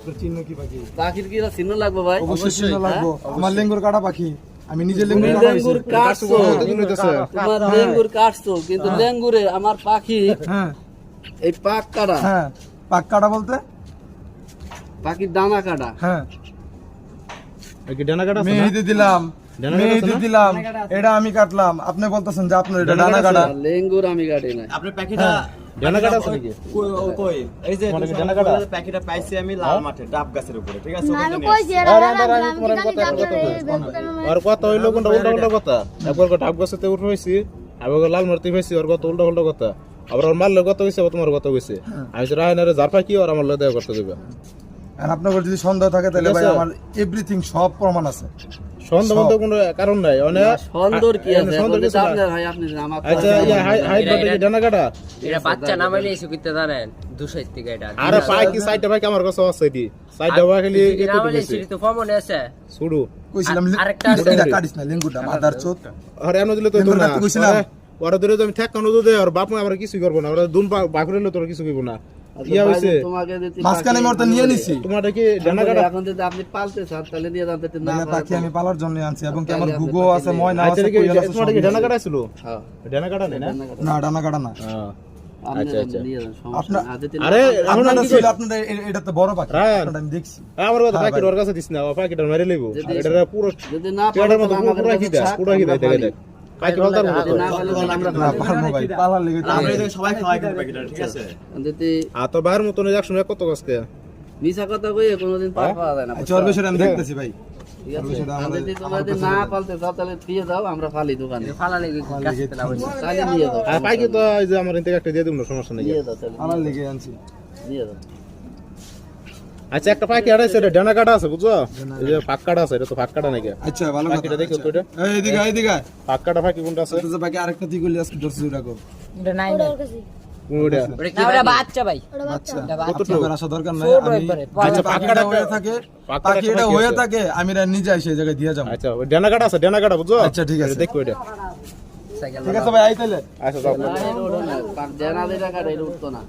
আপনার চিহ্ন কি পাখি? পাখির কি চিহ্ন লাগবে ভাই? অবশ্যই চিহ্ন লাগবে। আমার লেঙ্গুর কাটা পাখি, আমি নিজে লেঙ্গুর তুমি লেঙ্গুর কাটছো, তোমার লেঙ্গুর কাটছো, কিন্তু লেঙ্গুরে আমার পাখি হ্যাঁ এই পাক কাটা। হ্যাঁ, পাক কাটা বলতে পাখির ডানা কাটা। হ্যাঁ, কি ডানা কাটা আছে না? মেহেদি দিলাম, ডানা কাটা আছে মেহেদি না? দিলাম, এটা আমি কাটলাম, আপনি বলতেছেন যে আপনার এটা ডানা কাটা। লেঙ্গুর আমি কাটি না। আপনি পাখিটা ডানা কাটা আছে নাকি? কই এই যে তোমার কি ডানা কাটা? পাখিটা পাইছি আমি লাল মাঠে ডাব গাছের উপরে, ঠিক আছে? আমি ওখানে নিয়ে কইছি এটা আর না আমার আমি তোমার জানি কথা ডাক্তার কথা এই ব্যাপারটা আর কথা হইলো কোনটা উল্টা উল্টা কথা। একবার ডাব গাছেতে উঠে হইছি, আবার লাল মারতে হইছি, আর কথা উল্টা উল্টা কথা। আবার ওর মারলে কথা হইছে, আবার তোমার কথা হইছে। আমি তো রায়নারে জারপা কি আর আমার লগে দেখা করতে দিবা। আর আপনার যদি সন্দেহ থাকে তাহলে ঠিক ভাই আছে। আমার এভরিথিং সব প্রমাণ আছে। সন্দেহ মতো কোনো কারণ নাই। অনেক সুন্দর কি আছে? সুন্দর এখন কিছু তো না। আপনার ভাই আপনি আমার আচ্ছা হাইট বাটে কি ডানা কাটা? এটা বাচ্চা নামাইলে এসে করতে জানেন 200 থেকে এটা আরে পাই কি সাইডটা ভাই আমার কাছে আছে এটি। সাইডটা ভাই খালি এত নামাইলে দিছে। এসে তো ফমনে আছে শুরু। কইছিলাম আরেকটা এটা কাটিস না লেঙ্গুটা মাদার চোদ। আরে এমন দিলে তো লেঙ্গুর না। কাটতে কইছিলাম। ওরা ধরে আমি ঠেক কানো দে আর বাপ মা আবার কিছু করব না। ওরা দুন বাকুরেলে তোর কিছু কইব না। ইয়া হইছে তোমাকে যদি মাঝখানে আমি ওটা নিয়ে নিছি। তোমার কি ডানা কাটা? এখন যদি আপনি পালতে চান তাহলে দিয়ে দাম না না পাখি আমি পালার জন্য আনছি এবং কি আমার তাহলে গুগো আপনি আছে, ময়না আচ্ছা আছে, কি কোয়েল আছে, তোমার সব কি ডানা আছে। কাটা ছিল? হ্যাঁ ডানা কাটা নেই না? না ডানা কাটা না। হ্যাঁ। আপনি আচ্ছা, আচ্ছা। দিয়ে দেন, সমস্যা আপনার- নেই। আর যদি আরে না পারেন, এখন আপনারটা কি ছিল কই? আপনাদের এটা তো বড় পাখি। রায়ন। আপনারটা আমি দেখছি। আমার কথা হ্যাঁ, পাখির ভাই। ওর কাছে দিস না। ও পাখিটা মেরে লইব। যদি- এটা পুরো যদি না কেডার পারেন মতো তাহলে আমাদের পুরো কাছে কি দেয়? থাক, পুরো কি আমরা দেয় দেখে পালি। দেখ। পাখি বলতার মতো। যদি না পারলে তাহলে আমরা না পালি। পারবো ভাই, পালার লেগে তো আমরা আমি- এখানে সবাই খাওয়াই কিন্তু পাখিটা, ঠিক আছে? যদি আর তো বাইরের মতন একসময় কত কষ্ট। মিছা কথা কইয়ে কোনোদিন পার পাওয়া যায় না। আচ্ছা, ওর বিষয়টা আমি দেখতেছি ভাই। ঠিক আছে? আর যদি তোমরা যদি না পালতে চাও তাহলে দিয়ে দাও, আমরা ফালি দোকানে। ফালালে গাছতে না হইছে তাহলে দিয়ে দাও। আর পাখি তো এই যে আমার থেকে একটা দিয়ে দিব না, সমস্যা নেই। দিয়ে দাও তাহলে। পালার লেগে আনছি। দিয়ে দাও। আচ্ছা একটা পাখি আড়াইছে, এটা ডানা কাটা আছে বুঝছো? এই যে পাক কাটা আছে, এটা তো পাক কাটা নাকি? আচ্ছা ভালো কথা। পাখিটা দেখো তো এটা। এই এদিকে এদিকে। পাক কাটা পাখি কোনটা আছে? তো বাকি আরেকটা তুই করলি আজকে ধরছি ওটা কর। এটা নাই ওর কাছে ওইটা। ওটা কি ওটা বাচ্চা ভাই ওটা বাচ্চা আচ্ছা কতটুকু? আপনার আসা দরকার নাই। ছোট আমি একবারে, আচ্ছা পাক পাখিটা কাটা হয়ে থাকে, পাক কাটা পাখিটা পাখি হয়ে আছে। থাকে, আমি রা নিজে এসে এই জায়গায় দিয়ে যাব। আচ্ছা ওই ডানা কাটা আছে, ডানা কাটা বুঝছো? আচ্ছা, ঠিক আছে। এটা দেখো এটা। সাইকেল ঠিক আছে ভাই, আই তাইলে। আচ্ছা যাও। না, এটা ওঠে না। পাক জানা দিয়ে রাখা, এটা উঠতো না।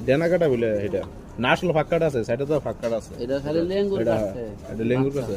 ডানা কাটা বলে এটা। না আসলে ফাঁক কাটা আছে, সাইডে তো ফাঁক কাটা আছে। এটা খালি লেঙ্গুর এটা কাটছে। এটা লেঙ্গুর কাছে।